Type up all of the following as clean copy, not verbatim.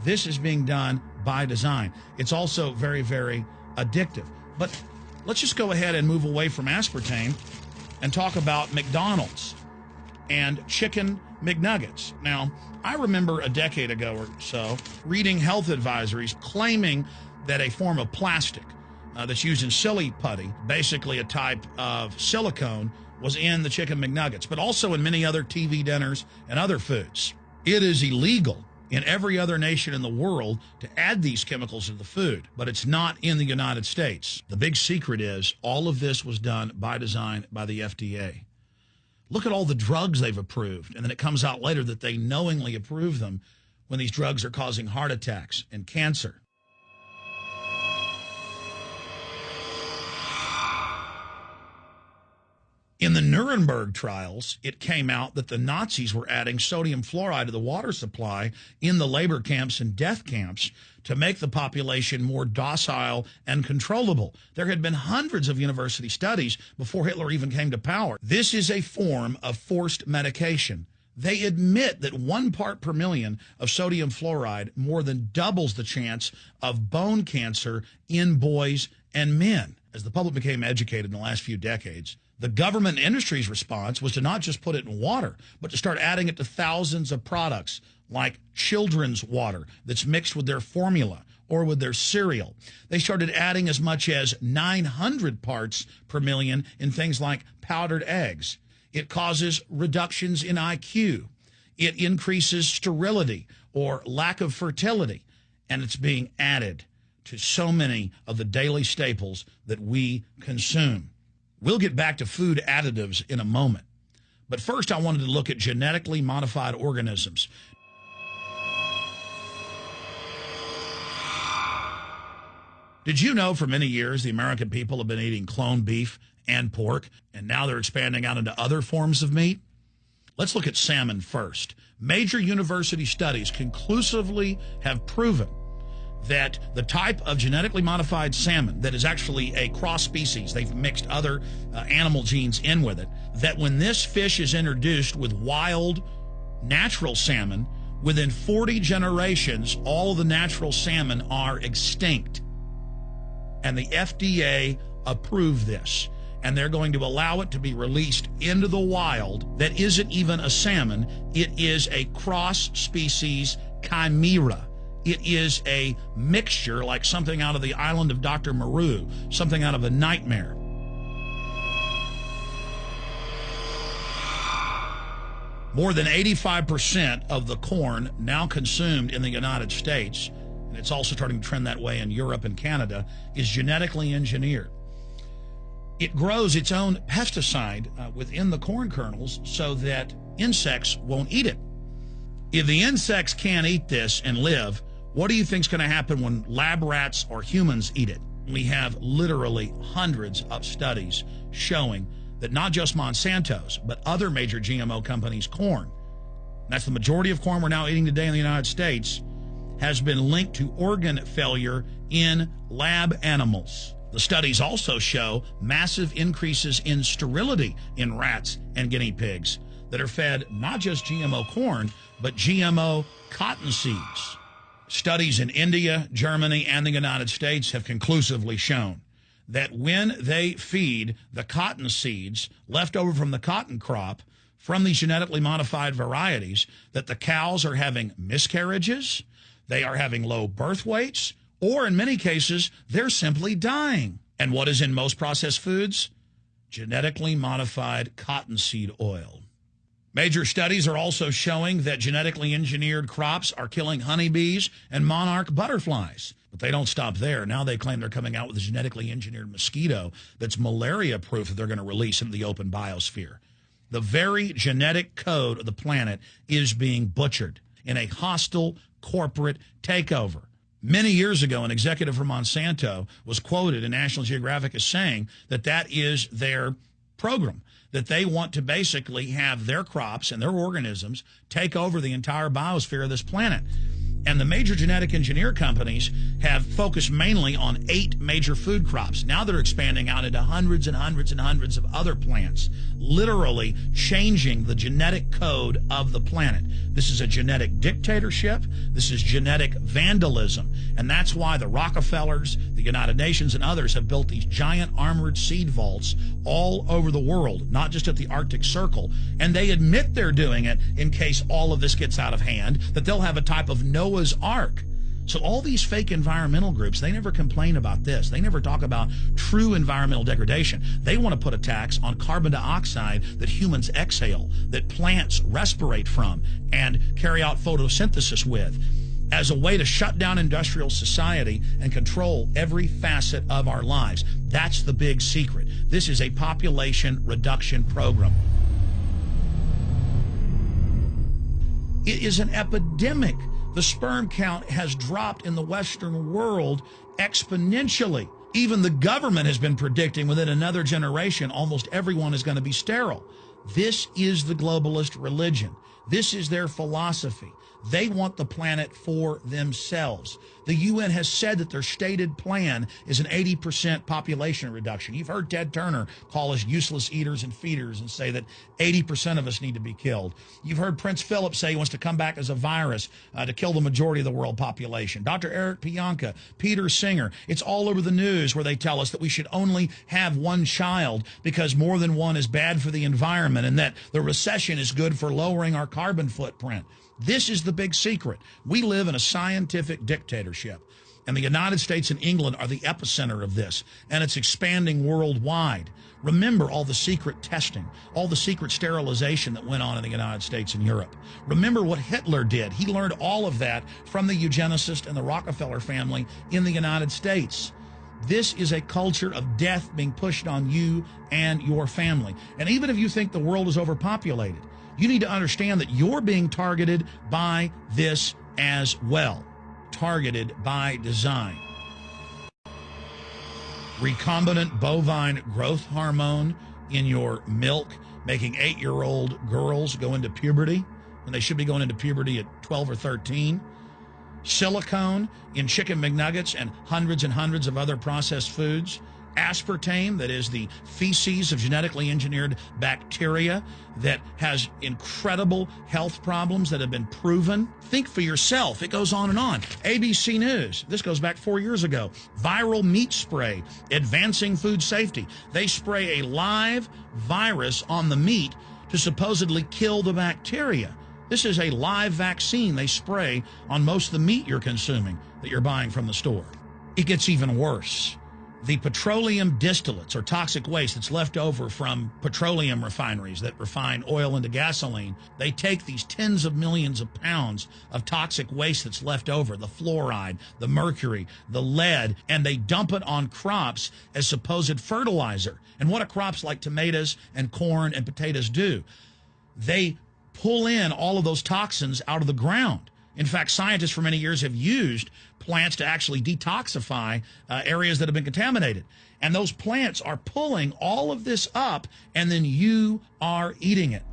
This is being done by design. It's also very, very addictive. But let's just go ahead and move away from aspartame and talk about McDonald's and chicken McNuggets. Now, I remember a decade ago or so reading health advisories claiming that a form of plastic that's used in silly putty, basically a type of silicone, was in the chicken McNuggets, but also in many other TV dinners and other foods. It is illegal in every other nation in the world to add these chemicals to the food, but it's not in the United States. The big secret is all of this was done by design by the FDA. Look at all the drugs they've approved, and then it comes out later that they knowingly approve them when these drugs are causing heart attacks and cancer. In the Nuremberg trials, it came out that the Nazis were adding sodium fluoride to the water supply in the labor camps and death camps to make the population more docile and controllable. There had been hundreds of university studies before Hitler even came to power. This is a form of forced medication. They admit that 1 part per million of sodium fluoride more than doubles the chance of bone cancer in boys and men. As the public became educated in the last few decades, the government and industry's response was to not just put it in water, but to start adding it to thousands of products like children's water that's mixed with their formula or with their cereal. They started adding as much as 900 parts per million in things like powdered eggs. It causes reductions in IQ. It increases sterility or lack of fertility, and it's being added to so many of the daily staples that we consume. We'll get back to food additives in a moment. But first, I wanted to look at genetically modified organisms. Did you know for many years the American people have been eating cloned beef and pork, and now they're expanding out into other forms of meat? Let's look at salmon first. Major university studies conclusively have proven that the type of genetically modified salmon that is actually a cross species, they've mixed other animal genes in with it, that when this fish is introduced with wild natural salmon, within 40 generations, all of the natural salmon are extinct. And the FDA approved this. And they're going to allow it to be released into the wild. That isn't even a salmon. It is a cross-species chimera. It is a mixture like something out of the island of Dr. Moreau, something out of a nightmare. More than 85% of the corn now consumed in the United States, and it's also starting to trend that way in Europe and Canada, is genetically engineered. It grows its own pesticide within the corn kernels so that insects won't eat it. If the insects can't eat this and live, what do you think is going to happen when lab rats or humans eat it? We have literally hundreds of studies showing that not just Monsanto's, but other major GMO companies' corn, that's the majority of corn we're now eating today in the United States, has been linked to organ failure in lab animals. The studies also show massive increases in sterility in rats and guinea pigs that are fed not just GMO corn, but GMO cotton seeds. Studies in India, Germany, and the United States have conclusively shown that when they feed the cotton seeds left over from the cotton crop from these genetically modified varieties, that the cows are having miscarriages, they are having low birth weights, or in many cases, they're simply dying. And what is in most processed foods? Genetically modified cottonseed oil. Major studies are also showing that genetically engineered crops are killing honeybees and monarch butterflies. But they don't stop there. Now they claim they're coming out with a genetically engineered mosquito that's malaria-proof that they're going to release into the open biosphere. The very genetic code of the planet is being butchered in a hostile corporate takeover. Many years ago, an executive from Monsanto was quoted in National Geographic as saying that that is their program, that they want to basically have their crops and their organisms take over the entire biosphere of this planet. And the major genetic engineer companies have focused mainly on 8 major food crops. Now they're expanding out into hundreds and hundreds and hundreds of other plants, literally changing the genetic code of the planet. This is a genetic dictatorship. This is genetic vandalism. And that's why the Rockefellers, the United Nations, and others have built these giant armored seed vaults all over the world, not just at the Arctic Circle. And they admit they're doing it in case all of this gets out of hand, that they'll have a type of Noah's Ark. So all these fake environmental groups, they never complain about this. They never talk about true environmental degradation. They want to put a tax on carbon dioxide that humans exhale, that plants respirate from and carry out photosynthesis with, as a way to shut down industrial society and control every facet of our lives. That's the big secret. This is a population reduction program. It is an epidemic. The sperm count has dropped in the Western world exponentially. Even the government has been predicting within another generation, almost everyone is going to be sterile. This is the globalist religion. This is their philosophy. They want the planet for themselves. The UN has said that their stated plan is an 80% population reduction. You've heard Ted Turner call us useless eaters and feeders and say that 80% of us need to be killed. You've heard Prince Philip say he wants to come back as a virus to kill the majority of the world population. Dr. Eric Pianka, Peter Singer, it's all over the news where they tell us that we should only have one child because more than one is bad for the environment and that the recession is good for lowering our carbon footprint. This is the big secret. We live in a scientific dictatorship, and the United States and England are the epicenter of this, and it's expanding worldwide. Remember all the secret testing, all the secret sterilization that went on in the United States and Europe. Remember what Hitler did. He learned all of that from the eugenicist and the Rockefeller family in the United States. This is a culture of death being pushed on you and your family. And even if you think the world is overpopulated, you need to understand that you're being targeted by this as well. Targeted by design. Recombinant bovine growth hormone in your milk, making 8-year-old girls go into puberty when they should be going into puberty at 12 or 13. Silicone in chicken McNuggets and hundreds of other processed foods. Aspartame, that is the feces of genetically engineered bacteria that has incredible health problems that have been proven. Think for yourself. It goes on and on. ABC News, this goes back 4 years ago. Viral meat spray, advancing food safety. They spray a live virus on the meat to supposedly kill the bacteria. This is a live vaccine they spray on most of the meat you're consuming that you're buying from the store. It gets even worse. The petroleum distillates, or toxic waste that's left over from petroleum refineries that refine oil into gasoline, they take these tens of millions of pounds of toxic waste that's left over, the fluoride, the mercury, the lead, and they dump it on crops as supposed fertilizer. And what do crops like tomatoes and corn and potatoes do? They pull in all of those toxins out of the ground. In fact, scientists for many years have used plants to actually detoxify areas that have been contaminated. And those plants are pulling all of this up, and then you are eating it.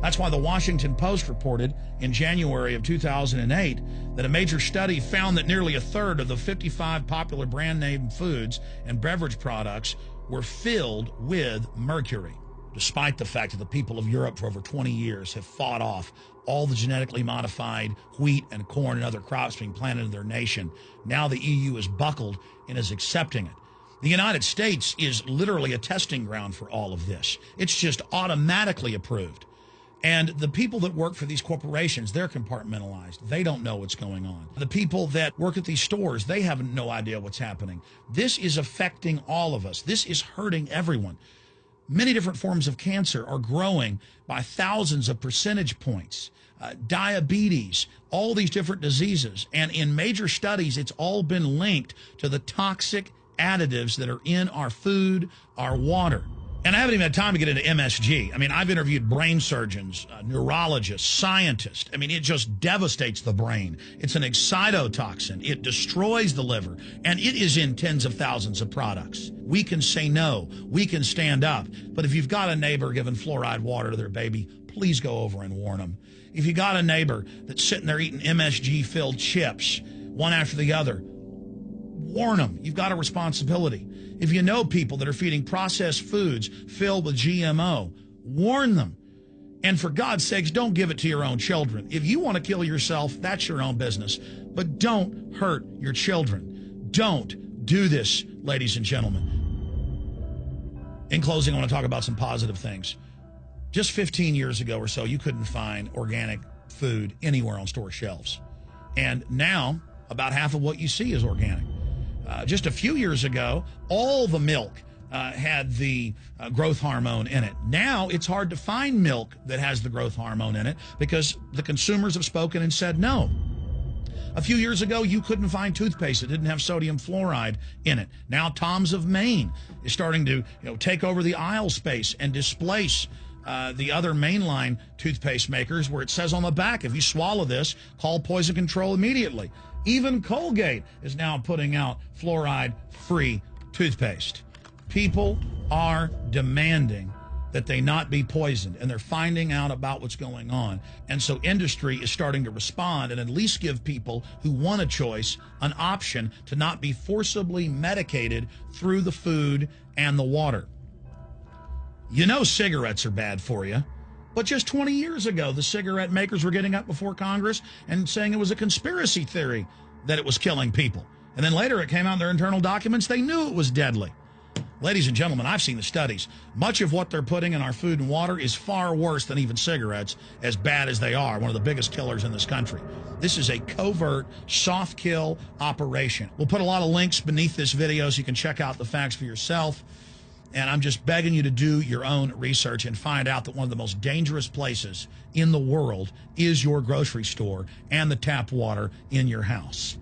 That's why the Washington Post reported in January of 2008 that a major study found that nearly a third of the 55 popular brand name foods and beverage products were filled with mercury, despite the fact that the people of Europe for over 20 years have fought off all the genetically modified wheat and corn and other crops being planted in their nation. Now the EU is buckled and is accepting it. The United States is literally a testing ground for all of this. It's just automatically approved. And the people that work for these corporations, they're compartmentalized. They don't know what's going on. The people that work at these stores, they have no idea what's happening. This is affecting all of us. This is hurting everyone. Many different forms of cancer are growing by thousands of percentage points. Diabetes, all these different diseases. And in major studies, it's all been linked to the toxic additives that are in our food, our water. And I haven't even had time to get into MSG. I mean, I've interviewed brain surgeons, neurologists, scientists. I mean, it just devastates the brain. It's an excitotoxin. It destroys the liver, and it is in tens of thousands of products. We can say no. We can stand up. But if you've got a neighbor giving fluoride water to their baby, please go over and warn them. If you got a neighbor that's sitting there eating MSG-filled chips, one after the other, warn them. You've got a responsibility. If you know people that are feeding processed foods filled with GMO, warn them. And for God's sakes, don't give it to your own children. If you want to kill yourself, that's your own business. But don't hurt your children. Don't do this, ladies and gentlemen. In closing, I want to talk about some positive things. Just 15 years ago or so, you couldn't find organic food anywhere on store shelves. And now, about half of what you see is organic. Just a few years ago, all the milk had the growth hormone in it. Now, it's hard to find milk that has the growth hormone in it because the consumers have spoken and said no. A few years ago, you couldn't find toothpaste that didn't have sodium fluoride in it. Now, Tom's of Maine is starting to take over the aisle space and displace the other mainline toothpaste makers, where it says on the back, if you swallow this, call poison control immediately. Even Colgate is now putting out fluoride-free toothpaste. People are demanding that they not be poisoned, and they're finding out about what's going on. And so industry is starting to respond and at least give people who want a choice an option to not be forcibly medicated through the food and the water. You know cigarettes are bad for you, but just 20 years ago, the cigarette makers were getting up before Congress and saying it was a conspiracy theory that it was killing people. And then later it came out in their internal documents, they knew it was deadly. Ladies and gentlemen, I've seen the studies. Much of what they're putting in our food and water is far worse than even cigarettes, as bad as they are, one of the biggest killers in this country. This is a covert, soft kill operation. We'll put a lot of links beneath this video so you can check out the facts for yourself. And I'm just begging you to do your own research and find out that one of the most dangerous places in the world is your grocery store and the tap water in your house.